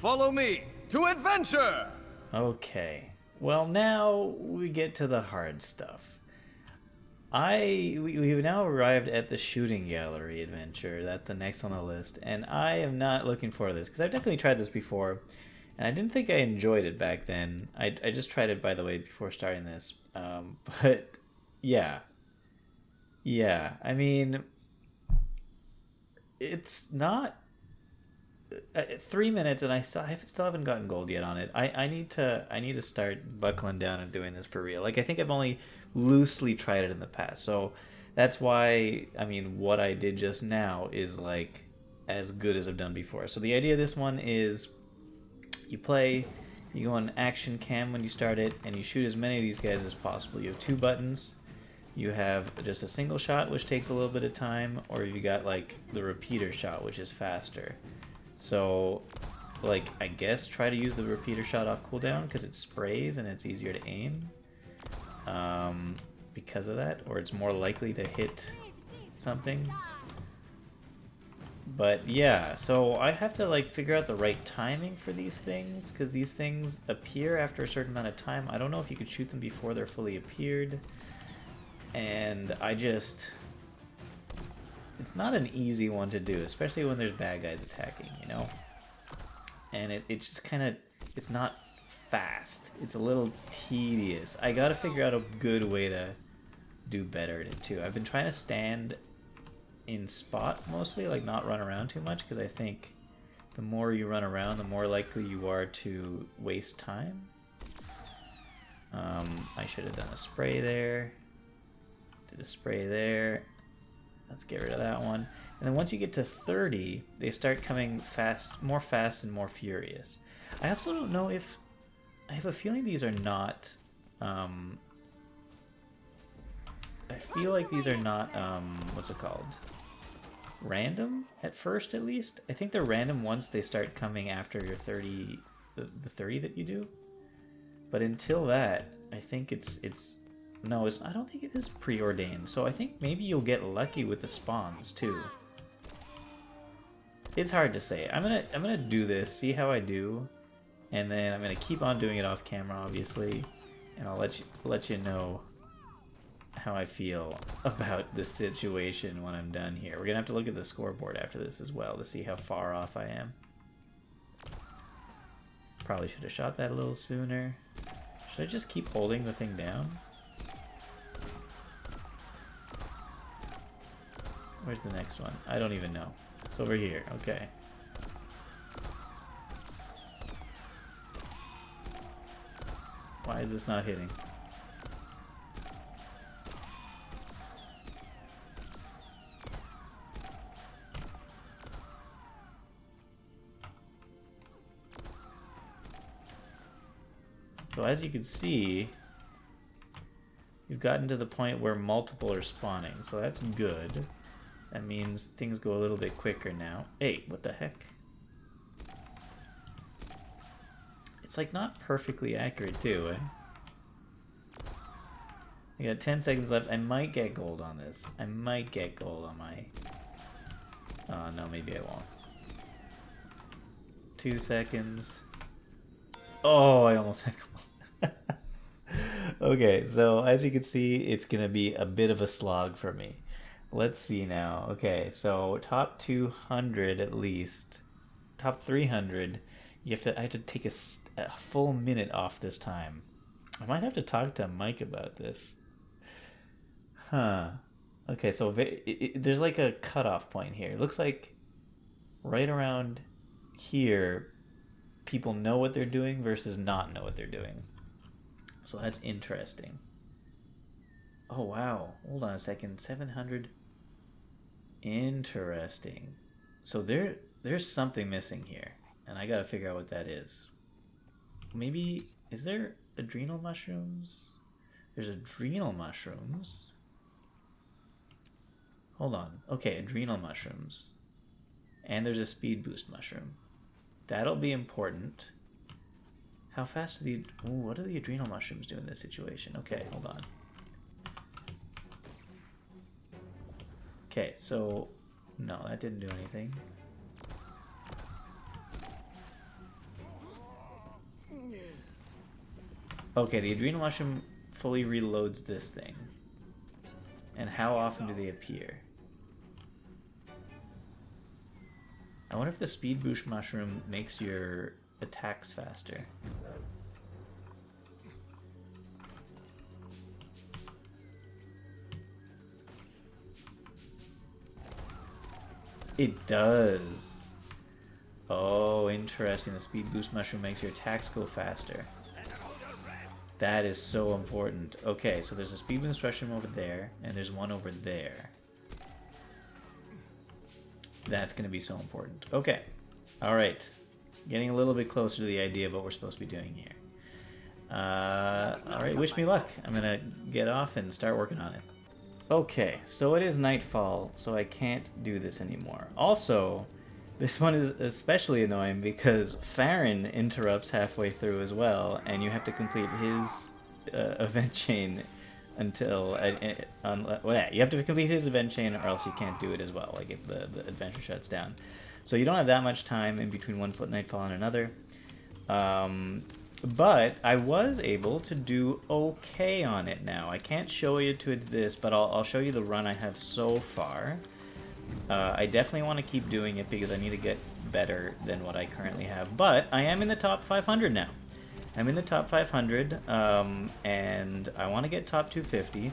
Follow me to adventure! Okay. Well, now we get to the hard stuff. We've now arrived at the shooting gallery adventure. That's the next on the list, and I am not looking forward to this because I've definitely tried this before, and I didn't think I enjoyed it back then. I just tried it, by the way, before starting this. But yeah, yeah. I mean, it's not 3 minutes, and I still haven't gotten gold yet on it. I need to start buckling down and doing this for real. Like, I think I've only loosely tried it in the past, so that's why, I mean, what I did just now is like as good as I've done before. So the idea of this one is you go on action cam when you start it, and you shoot as many of these guys as possible. You have two buttons. You have just a single shot, which takes a little bit of time, or you got like the repeater shot, which is faster. So, like, I guess try to use the repeater shot off cooldown because it sprays and it's easier to aim because of that, or it's more likely to hit something. But yeah, so I have to like figure out the right timing for these things because these things appear after a certain amount of time. I don't know if you could shoot them before they're fully appeared, and it's not an easy one to do, especially when there's bad guys attacking, you know? And it's just kind of, it's not fast. It's a little tedious. I gotta figure out a good way to do better at it too. I've been trying to stand in spot mostly, like not run around too much, because I think the more you run around, the more likely you are to waste time. I should have done a spray there. Did a spray there. Let's get rid of that one. And then once you get to 30, they start coming more fast and more furious. I also don't know if... I have a feeling these are not... I feel like these are not, what's it called? Random, at first at least. I think they're random once they start coming after your 30... the 30 that you do. But until that, I think it's no, I don't think it is preordained, so I think maybe you'll get lucky with the spawns too. It's hard to say. I'm gonna do this, see how I do, and then I'm gonna keep on doing it off camera, obviously, and I'll let you know how I feel about the situation when I'm done here. We're gonna have to look at the scoreboard after this as well to see how far off I am. Probably should have shot that a little sooner. Should I just keep holding the thing down? Where's the next one? I don't even know. It's over here. Okay. Why is this not hitting? So as you can see, you've gotten to the point where multiple are spawning, so that's good. That means things go a little bit quicker now. Hey, what the heck? It's like not perfectly accurate too, eh? I got 10 seconds left. I might get gold on this. I might get gold on my... Oh, no, maybe I won't. 2 seconds. Oh, I almost had gold. Okay, so as you can see, it's gonna be a bit of a slog for me. Let's see now. Okay, so top 200 at least. Top 300. I have to take a full minute off this time. I might have to talk to Mike about this. Huh. Okay, so there's like a cutoff point here. It looks like right around here, people know what they're doing versus not know what they're doing. So that's interesting. Oh, wow. Hold on a second. 700. Interesting. So there's something missing here, and I gotta figure out what that is. Maybe, is there adrenal mushrooms? There's adrenal mushrooms. Hold on. Okay, adrenal mushrooms. And there's a speed boost mushroom. That'll be important. How fast do the... Ooh, what do the adrenal mushrooms do in this situation? Okay, hold on. Okay, so... No, that didn't do anything. Okay, the adrenal mushroom fully reloads this thing. And how often do they appear? I wonder if the speed boost mushroom makes your attacks faster. It does. Oh, interesting. The speed boost mushroom makes your attacks go faster. That is so important. Okay, so there's a speed boost mushroom over there, and there's one over there. That's going to be so important. Okay. All right. Getting a little bit closer to the idea of what we're supposed to be doing here. All right, wish me luck. I'm going to get off and start working on it. Okay, so it is nightfall, so I can't do this anymore. Also, this one is especially annoying because Faren interrupts halfway through as well, and you have to complete his event chain until... well, yeah, you have to complete his event chain or else you can't do it as well, like if the adventure shuts down. So you don't have that much time in between one nightfall and another. But I was able to do okay on it now. I can't show you to this, but I'll show you the run I have so far. I definitely want to keep doing it because I need to get better than what I currently have. But I am in the top 500 now. I'm in the top 500, and I want to get top 250.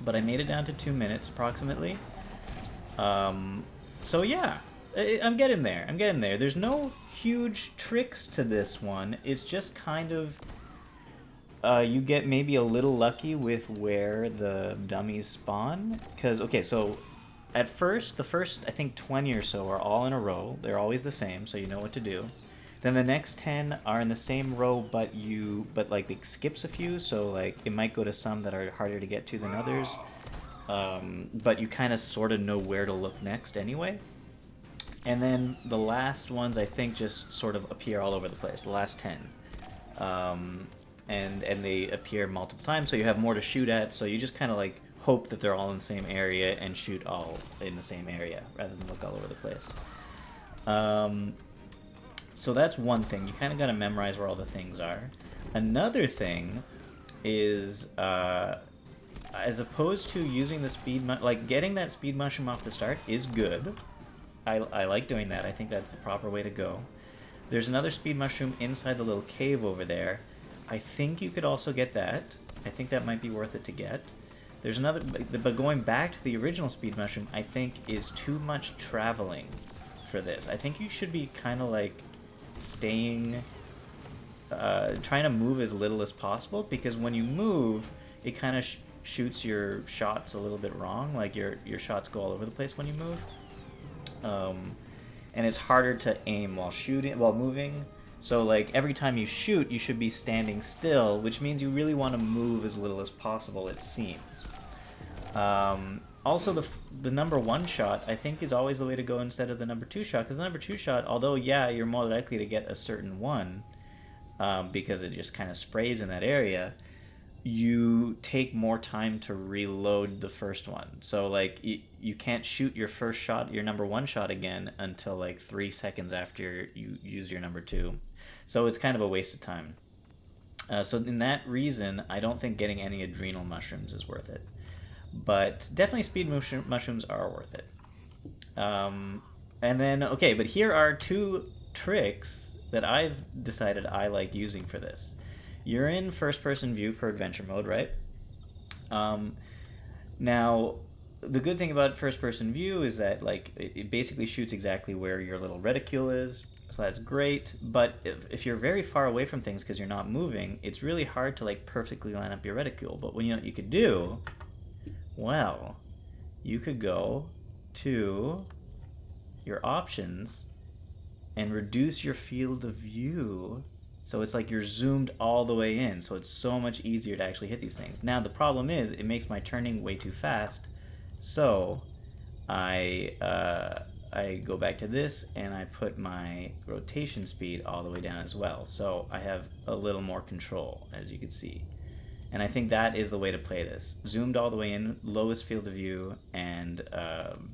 But I made it down to 2 minutes approximately. So yeah. I'm getting there. I'm getting there. There's no huge tricks to this one. It's just kind of... you get maybe a little lucky with where the dummies spawn. Because, okay, so at first, the first, I think, 20 or so are all in a row. They're always the same, so you know what to do. Then the next 10 are in the same row, but like, it skips a few. So, like, it might go to some that are harder to get to than others. But you kind of sort of know where to look next anyway. And then the last ones, I think, just sort of appear all over the place. The last 10. And they appear multiple times, so you have more to shoot at. So you just kind of, like, hope that they're all in the same area and shoot all in the same area, rather than look all over the place. So that's one thing. You kind of got to memorize where all the things are. Another thing is, as opposed to using the speed... like, getting that speed mushroom off the start is good. I like doing that. I think that's the proper way to go. There's another speed mushroom inside the little cave over there. I think you could also get that. I think that might be worth it to get. There's another... but going back to the original speed mushroom, I think is too much traveling for this. I think you should be kind of like staying... trying to move as little as possible, because when you move, it kind of shoots your shots a little bit wrong. Like your shots go all over the place when you move. And it's harder to aim while moving. So like every time you shoot, you should be standing still, which means you really want to move as little as possible, it seems. Also, the number 1 shot, I think, is always the way to go instead of the number 2 shot, because the number 2 shot, although, yeah, you're more likely to get a certain one, because it just kind of sprays in that area, you take more time to reload the first one. So, like, you can't shoot your first shot, your number 1 shot again, until, like, 3 seconds after you use your number 2. So it's kind of a waste of time. So in that reason, I don't think getting any adrenal mushrooms is worth it. But definitely speed mushrooms are worth it. And then, okay, but here are 2 tricks that I've decided I like using for this. You're in first-person view for adventure mode, right? Now, the good thing about first-person view is that, like, it basically shoots exactly where your little reticule is, so that's great. But if you're very far away from things because you're not moving, it's really hard to, like, perfectly line up your reticule. But what you could do, well, you could go to your options and reduce your field of view. So it's like you're zoomed all the way in, so it's so much easier to actually hit these things. Now, the problem is, it makes my turning way too fast, so I go back to this, and I put my rotation speed all the way down as well, so I have a little more control, as you can see. And I think that is the way to play this. Zoomed all the way in, lowest field of view, and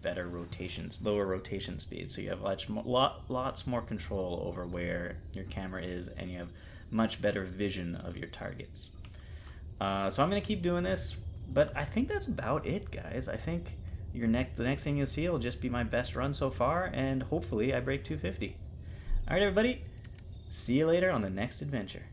better rotations, lower rotation speed. So you have lots more control over where your camera is, and you have much better vision of your targets. So I'm going to keep doing this, but I think that's about it, guys. I think the next thing you'll see will just be my best run so far, and hopefully I break 250. All right, everybody. See you later on the next adventure.